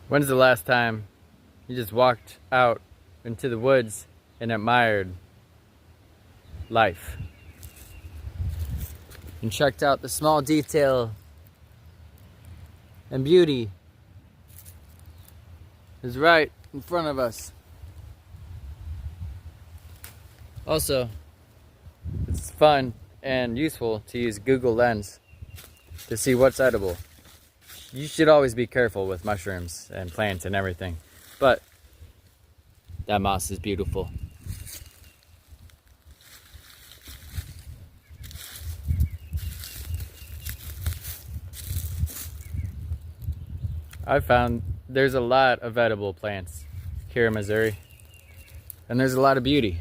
When's the last time you just walked out into the woods and admired life? And checked out the small detail and beauty is right in front of us. Also, it's fun and useful to use Google Lens to see what's edible. You should always be careful with mushrooms and plants and everything, but that moss is beautiful. I found there's a lot of edible plants here in Missouri, and there's a lot of beauty.